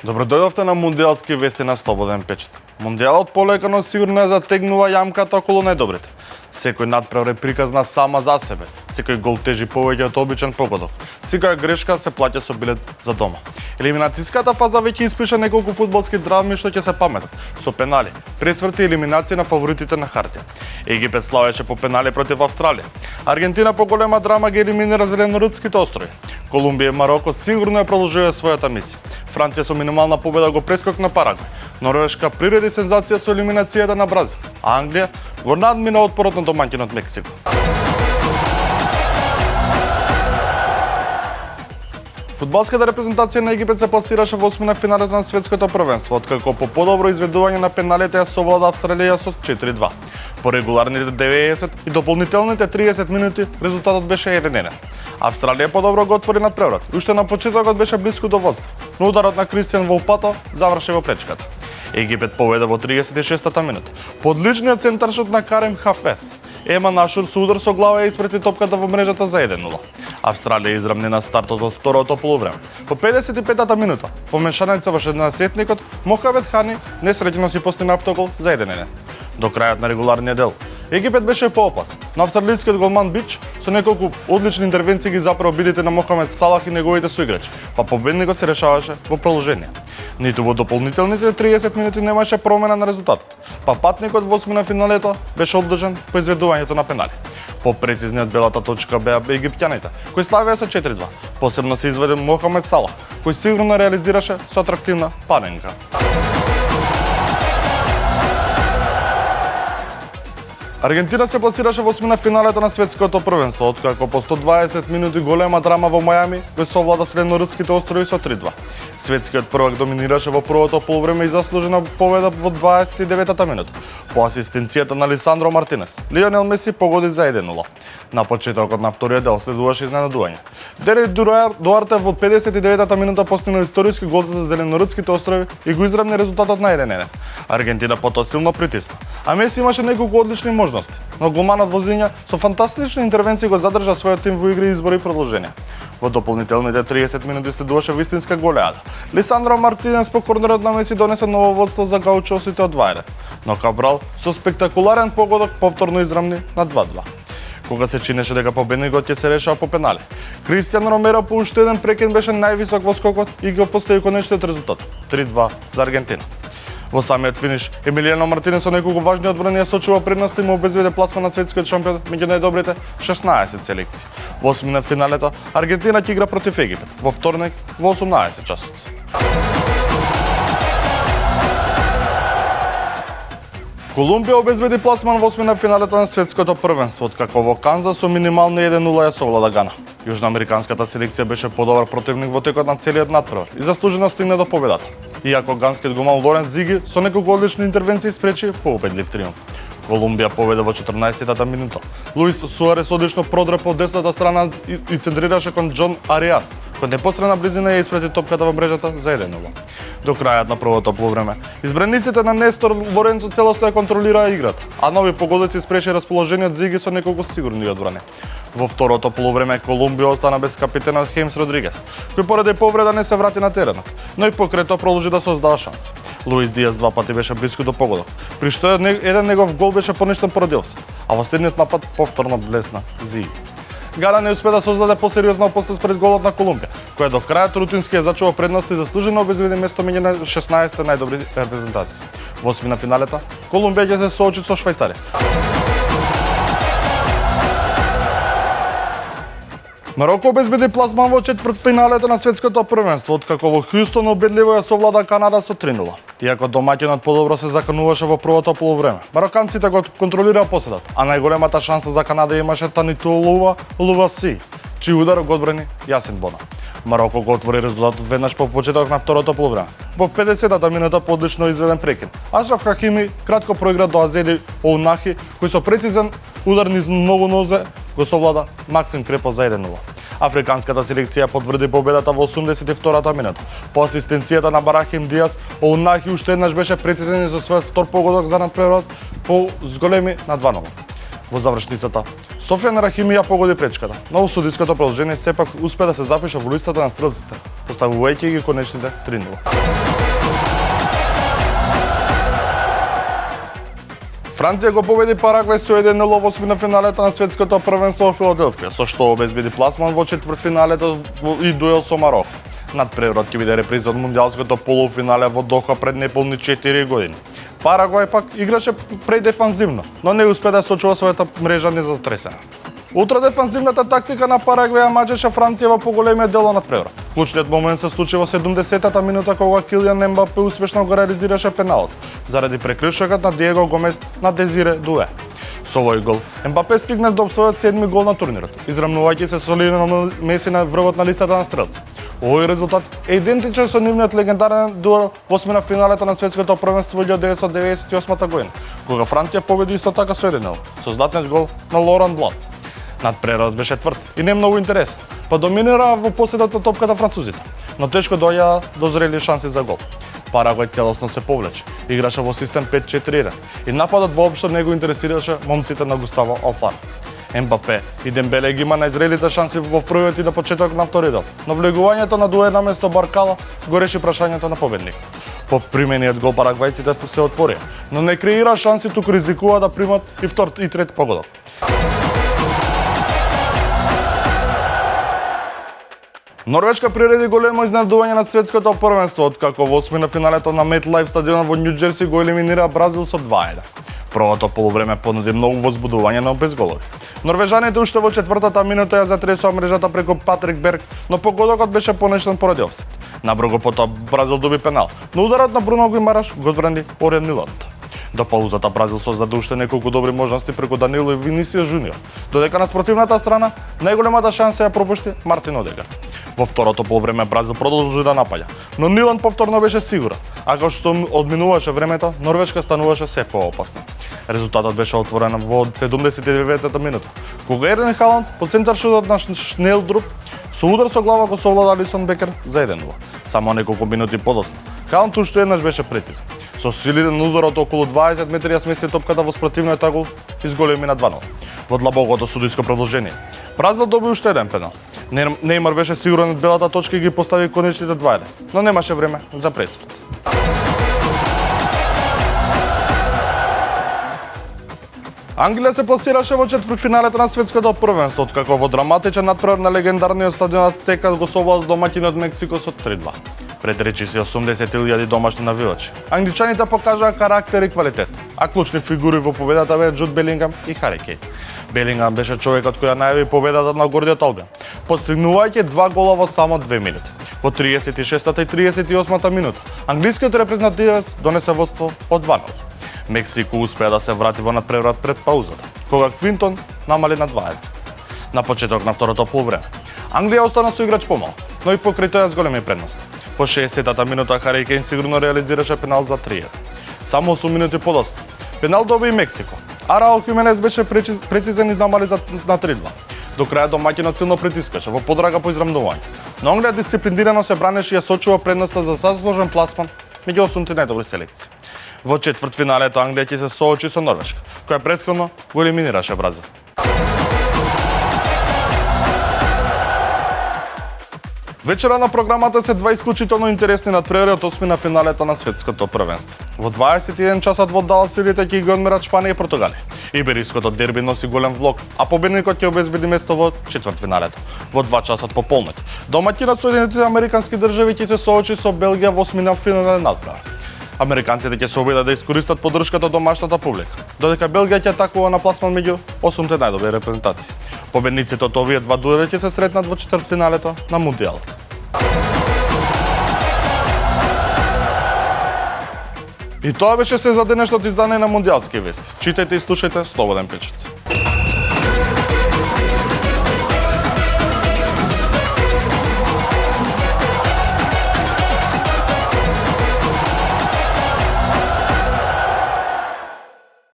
Добро дојдовте на Мундијалски вести на Слободен печат. Мундијалот полека но сигурно ја затегнува јамката околу најдобрите. Секој надпревар е приказна сама за себе. Секој гол тежи повеќе од обичен погодок. Секоја грешка се плаќа со билет за дома. Елиминацијската фаза веќе испиша неколку фудбалски драми што ќе се паметат, со пенали, пресврти и елиминација на фаворитите на хартија. Египет славеше по пенали против Австралија. Аргентина по голема драма ги елиминира Зеленорудските острови. Колумбија и Мароко сигурно ја продолжуваат својата мисија. Франција со минимална победа го прескокна Парагвај. Норвешка приреди сензација со елиминацијата на Бразил, а Англија го надмина отпорот на домаќинот Мексико. Фудбалската репрезентација на Египет се пласираше во осмина финалето на светското првенство, откако по подобро изведување на пеналите ја совлада Австралија со 4-2. По регуларните 90 и дополнителните 30 минути резултатот беше 1-1. Австралија подобро го отвори надпреварот. Уште на почетокот беше блиску до водство, но ударот на Кристијан Волпато заврши во пречката. Египет победа во 36-та минута. По одличниот центаршот на Карем Хафез, Еман Ашур со удар со глава ја испрети топката во мрежата за 1-0. Австралија израмни на стартот во второто полувреме. По 55-та минута, помешаница во 16-тникот, Мохамед Хани несреќено си постигна автогол за 1-1. До крајот на регуларниот дел, Египет беше поопасен, но австралискиот голман Бич со неколку одлични интервенции ги запра обидите на Мохамед Салах и неговите соиграчи, па победникот се решаваше во продолжение. Ниту во дополнителните 30 минути немаше промена на резултатот, па патникот во осмина финалето беше одложен по изведувањето на пенали. Попрецизниот белата точка беа египтјаните, кои славеа со 4-2. Посебно се изведе Мохамед Салах, кој сигурно реализираше со атрактивна паденка. Аргентина се пласираше во осмина финалето на светското првенство, откако по 120 минути голема драма во Мајами го совлада Зеленорудските острови со 3-2. Светскиот првак доминираше во првото полувреме и заслужена победа во 29-та минута. По асистенцијата на Лисандро Мартинес, Лионел Меси погоди за 1-0. На почетокот на вториот дел следуваше изненадување. Дерек Дуарте во 59-та минута постигна историски гол за Зеленорудските острови и го изравни резултатот на 1-1. Аргентина потоа силно притисна, а Меси имаше неколку одлични можности, но голманот возиња со фантастични интервенции го задржа својот тим во игри, избори и продолжение. Во дополнителните 30 минути следуваше вистинска голеада. Лисандро Мартинес по корнерот на Меси донесе ново водство за гаучосите од 2-1, но Кабрал со спектакуларен погодок повторно израмни на 2-2. Кога се чинеше дека победникот ќе се решава по пенали, Кристијан Ромеро по уште еден прекин беше највисок во скокот и го постави конечниот резултат 3-2 за Аргентина. Во самиот финиш, Емилијано Мартинес со неколку важни одбрани ја сочува предност и му обезведе пласман на светскиот шампион меѓу најдобрите 16 селекции. Во осмина финалето, Аргентина ќе игра против Египет во вторник во 18 часот. Колумбија обезбеди пласман во осмина финалето на светското првенство, откако во Канзас со минимални 1-0 ја совлада Гана. Јужноамериканската селекција беше подобар противник во текот на целиот надпревар и заслужено стигна до победата. Иако ганскиот голман Лоренс Зиги со неколку одлични интервенции спречи поубедлив триумф. Колумбија победа во 14-та минута. Луис Суарес одлично продре по десната страна и центрираше кон Џон Ариас, кој непосредна близина ја испрети топката во мрежата за 1-0. До крајот на првото полувреме, избраниците на Нестор Лоренцо целосно ја контролираа играта, а нови погодици спречи расположениот Зиги со неколку сигурни одбрани. Во второто полувреме Колумбија остана без капитенот Хемс Родригес, кој поради повреда не се врати на теренот, но и покрај тоа продолжи да создава шанси. Луис Диас два пати беше блиску до погодок, при што еден негов гол беше поништен поради офсайд, а во следниот напад повторно блесна Зиги. Гана не успе да создаде посериозна опасност пред голот на Колумбија, која до крајот рутински ја зачува предност и заслужено обезбеди место меѓу 16 најдобри репрезентации. Во осмина финалета, Колумбија ќе се соочи со Швајцарија. Мароко обезбеди пласман во четвртфиналето на светското првенство, откако во Хјустон убедливо ја совлада Канада со 3-0. Иако домаќинот подобро се закануваше во првото полувреме, мароканците го контролираа поседот, а најголемата шанса за Канада имаше Танитолува Луваси, чиј удар го одбрани Јасин Бона. Мароко го отвори резултатот веднаш по почеток на второто полувреме. Во 50-та минута по одлично изведен прекин, Ашраф Хакими кратко проигра до Азеди Оунахи, кој со прецизен удар низ многу нозе го совлада Максим Крепо за 1-0. Африканската селекција потврди победата во 82-та минута. По асистенцијата на Барахим Диас, Оунахи уште еднаш беше прецизен и за својот втор погодок за надпреварот по зголеми на 2-0. Во завршницата, Софијан Рахими ја погоди пречката, но во судиското продолжение сепак успе да се запише во листата на стрелците, поставувајќи ги конечните 3-0. Франција го победи Парагвај со 1:0 во осмина финалето на светското првенство во Филаделфија, со што обезбеди пласман во четвртфиналето и дуел со Марокко. Надпреварот ќе биде реприза од мундијалското полуфинале во Доха пред неполни 4 години. Парагвај пак играше предефанзивно, но не успеа да сочува својата мрежа незатресена. Ултрадефанзивната тактика на Парагвај ја мачеше Франција во поголемиот дел на надпреварот. Клучниот момент се случи во 70-та минута кога Килијан Ембапе успешно го реализираше пеналот заради прекршокот на Диего Гомес на Дезире Дуе. Со овој гол Ембапе стигна до својот 7ми гол на турнирот, израмнувајќи се со Лионел Меси на врвот на листата на стрелци. Овој резултат е идентичен со нивниот легендарен дуел во осмина финалето на светското првенство во 1998 година, кога Франција победи исто така со 1:0, со златниот гол на Лоран Блан. Надпреварот беше тврд и не многу интересен, па доминираа во последната топката французите, но тешко доаѓаа до зрели шанси за гол. Парагвај целосно се повлече, играше во систем 5-4-1 и нападот воопшто не го интересираше момците на Густаво Алфаро. Ембапе и Дембеле ги има најзрелите шанси во првиот и на почеток на вториот дел, но влегувањето на Дуе наместо Баркала го реши прашањето на победник. По примениот гол парагвајците се отворија, но не креира шанси, туку ризикува да примат и втор и трет погодок. Норвешка приреди големо изненадување на светското првенство, откако во осмина финалето на MetLife стадионот во Њу Џерси го елиминира Бразил со 2:1. Првото полувреме понуди многу возбудување, но без голови. Норвежаните уште во четвртата минута ја затресоа мрежата преку Патрик Берг, но погодокот беше понештен поради офсет. Набрзо потоа Бразил доби пенал, но ударот на Бруно Гуимараш го одбрани Орен Милот. До паузата Бразил создаде уште неколку добри можности преку Данило и Винисиус Жуниор, додека на спротивната страна најголемата шанса ја пропушти Мартин Одегард. Во второто полувреме Бразил продолжи да напаѓа, но Нилан повторно беше сигурен, а кога што одминуваше времето, Норвешка стануваше се поопасна. Резултатот беше отворен во 79-та минута, кога Ерлинг Халанд по центар шутот на Шнелдруп со удар со глава го совлада Алисон Бекер за 1:0. Само неколку минути подоцна, Халанд уште еднаш беше прецизен. Со силен удар од околу 20 метри ја смести топката во спротивниот агол и зголеми на 2:0. Во длабокото судиско продолжение, Бразил доби уште еден пенал. Неймар беше сигурен од белата точка и ги постави конечните 2:1, но немаше време за пресвет. Англија се пласираше во четвртфиналето на светското првенство, откако во драматичен надпревар на легендарниот стадион Азтека го совлада домаќинот Мексико со 3:2. Пред речиси 80.000 домашни навивачи, англичаните покажаа карактер и квалитет, а клучни фигури во победата беа Джуд Белингам и Хари Кейн. Белингам беше човекот кој ја најави победата на гордиот Албион, постигнувајќи 2 гола во само 2 минути. Во 36-та и 38-та минута, англискиот репрезентативец донесе водство од 2:0. Мексико успеа да се врати во надпреварот пред паузата, кога Квинтон намали на 2:1. На почеток на второто полувреме, Англија остана со играч помал, но и покрај тоа с големи предности. По 60-та минута Хари Кейн сигурно реализираше пенал за 3:1. Само 8 минути подоцна, пенал доби и Мексико, а Раул Хименес беше прецизен и намали на 3:2. До крајот домаќинот силно притискаше во подрага по израмнување, но Англија дисциплинирано се бранеше и ја сочува предноста за заслужен пласман меѓу 8 најдобри селекции. Во четвртфиналето Англија ќе се соочи со Норвешка, која претходно го елиминираше Бразил. Вечера на програмата се два исклучително интересни надпревари од осмина финалето на светското првенство. Во 21 часот во Далас силите ќе ги одмерат Шпанија и Португалија. Ибериското дерби носи голем влог, а победникот ќе обезбеди место во четвртфиналето. Во 2 часот пополнок, домаќинот Соединетите Американски држави ќе се соочи со Белгија во осмина финален надпревар. Американците ќе се обидат да искористат поддршката од домашната публика, додека Белгија ќе атакува на пласман меѓу 8 најдобри репрезентации. Победниците од овие два дуели ќе се сретнат во четвртфиналето на Мундијалот. И тоа беше се за денешното издание на Мундијалски вести. Читајте и слушајте Слободен печат.